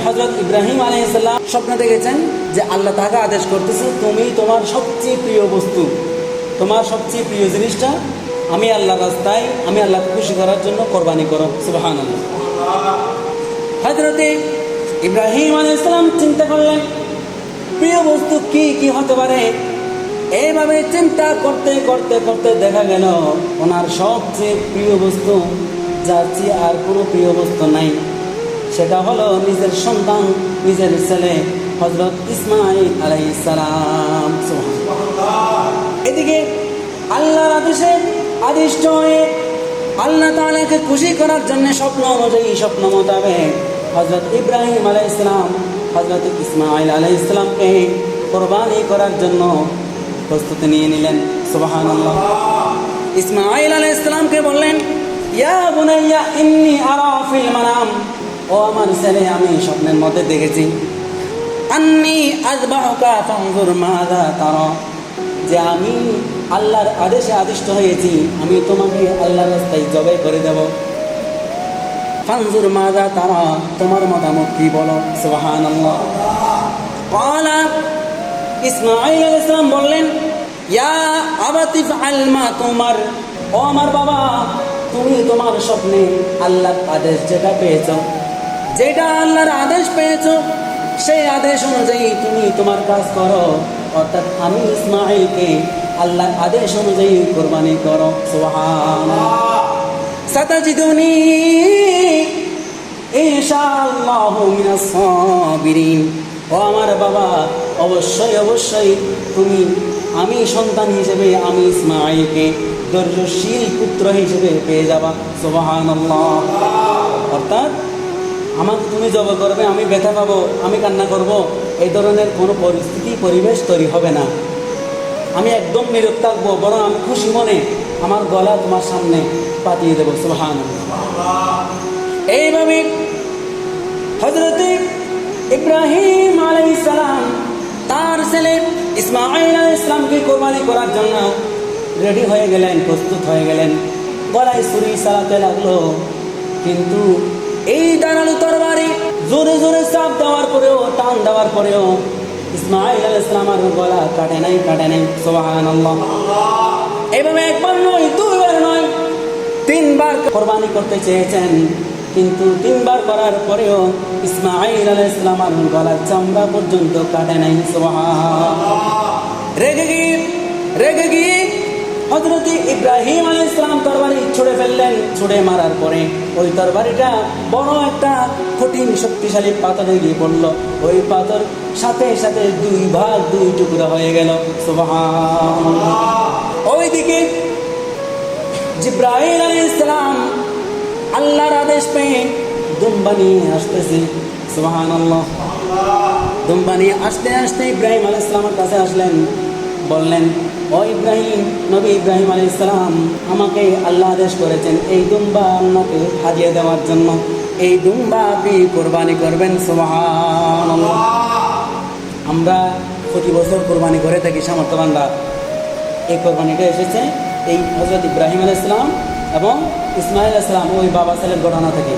হযরত ইব্রাহিম আলাইহিস সালাম স্বপ্ন দেখেছেন যে আল্লাহ তাকে আদেশ করতেছে, তুমি তোমার সবচেয়ে প্রিয় বস্তু, তোমার সবচেয়ে প্রিয় জিনিসটা আমি আল্লাহর রাস্তায়, আমি আল্লাহকে খুশি করার জন্য কোরবানি করো। সুবহানাল্লাহ। হযরত ইব্রাহিম আলাইহিস সালাম চিন্তা করলেন প্রিয় বস্তু কি কি হতে পারে। এইভাবে চিন্তা করতে করতে করতে দেখা গেল ওনার সবচেয়ে প্রিয় বস্তু, যার চেয়ে আর কোনো প্রিয় বস্তু নাই, সেটা হলো নিজের সন্তান, নিজের ছেলে হযরত ইসমাঈল আলাইহিস সালাম। এদিকে আল্লাহর আদেশে আদিষ্ট হয়ে আল্লাহ তাআলাকে খুশি করার জন্য স্বপ্ন অনুযায়ী, স্বপ্ন মোতাবেক হযরত ইব্রাহিম আলাইহিস সালাম হযরত ইসমাঈল আলাইহিস সালামকে কোরবানি করার জন্য প্রস্তুতি নিয়ে নিলেন। সুবহানাল্লাহ। ইসমাঈল আলাইহিস সালামকে বললেন, ইয়া বুনাইয়া ইন্নী আরা ফিল মানাম, ও আমার ছেলে আমি স্বপ্নের মধ্যে দেখেছি, আন্নী আযবাহুকা ফানজুর মাযা তারা, যে আমি আল্লাহর আদেশে আদিষ্ট হয়েছি, আমি তোমাকে আল্লাহর রাস্তায় জবাই করে দেব। ফানজুর মাযা তারা, তোমার মতামত কি বলো। সুবহানাল্লাহ। ক্বালা, ইসমাঈল আলাইহিস সালাম বললেন, ইয়া আবাতি ফাআল মা তুমার, ও আমার বাবা তুমি তোমার স্বপ্নে আল্লাহর আদেশ যেটা পেয়েছো, যেটা আল্লাহর আদেশ পেয়েছো সেই আদেশ অনুযায়ী তুমি তোমার কাজ করো, অর্থাৎ আমি ইসমাঈলকে আল্লাহর আদেশ অনুযায়ী কোরবানি করো। সুবহানাল্লাহ। সাতাজিদুনি ইনশাআল্লাহু মিনাস সাবিরিন, ও আমার বাবা অবশ্যই অবশ্যই তুমি, আমি সন্তান হিসেবে আমি ইসমাঈলকে ধৈর্যশীল পুত্র হিসেবে পেয়ে যাবা। সুবহানাল্লাহ। অর্থাৎ আমাকে তুমি জব করবে, আমি ব্যথা পাবো, আমি কান্না করব, এই ধরনের কোনো পরিস্থিতি পরিবেশ তৈরি হবে না। আমি একদম নীরব থাকবো, বরং আমি খুশি মনে আমার গলা তোমার সামনে পাঠিয়ে দেবো। সুবহানাল্লাহ। এইভাবে হযরত ইব্রাহিম আলাইহিস সালাম তার ছেলে ইসমাঈল আলাইহিস সালামকে কোরবানি করার জন্য রেডি হয়ে গেলেন, প্রস্তুত হয়ে গেলেন, গলায় ছুরি চালাতে লাগলো। কিন্তু এই ধারালো তরবারি জোরে জোরে চাপ দেওয়ার পরেও, টান দেওয়ার পরেও ইসমাঈল আলাইহিস সালামের গলা কাটে নাই, কাটে নাই। সুবহানাল্লাহ। এইভাবে একবার নয়, দুইবার নয়, তিনবার কোরবানি করতে চেয়েছেন, কিন্তু তিনবার করার পরেও ইসমাঈল আলাইহিস সালামের গলার চামড়া পর্যন্ত কাটে নাই। সুবহানাল্লাহ। রেগে গিয়ে হযরত ইব্রাহিম আলাইহিস সালাম তরবারি ছুঁড়ে ফেললেন। ছুঁড়ে মারার পরে ওই তরবারিটা বড় একটা কঠিন শক্তিশালী পাথরে গিয়ে পড়ল। ওই পাথর সাথে সাথে দুই ভাগ, দুই টুকরা হয়ে গেল। সুবহানাল্লাহ। ওইদিকে জিবরাইল আলাইহিস সালাম আল্লাহর আদেশ পেয়ে দুম্বা নিয়ে আসতেছে। সুবহানাল্লাহ। দুম্বা নিয়ে আসতে আসতে ইব্রাহিম আলাইহিস সালামের কাছে আসলেন, বললেন, ও ইব্রাহিম, নবী ইব্রাহিম আলাইহিস সালাম আমাকে আল্লাহ আদেশ করেছেন এই দুম্বা আপনাকে হাদিয়া দেওয়ার জন্য, এই দুম্বা আপনি কোরবানি করবেন। সুবহানাল্লাহ। আমরা প্রতি বছর কোরবানি করে থাকি সামর্থ্যবানরা। এই কোরবানিটা এসেছে এই হযরত ইব্রাহিম আলাইহিস সালাম এবং ইসমাঈল আলাইহিস সালাম ওই বাবা ছেলের ঘটনা থেকে।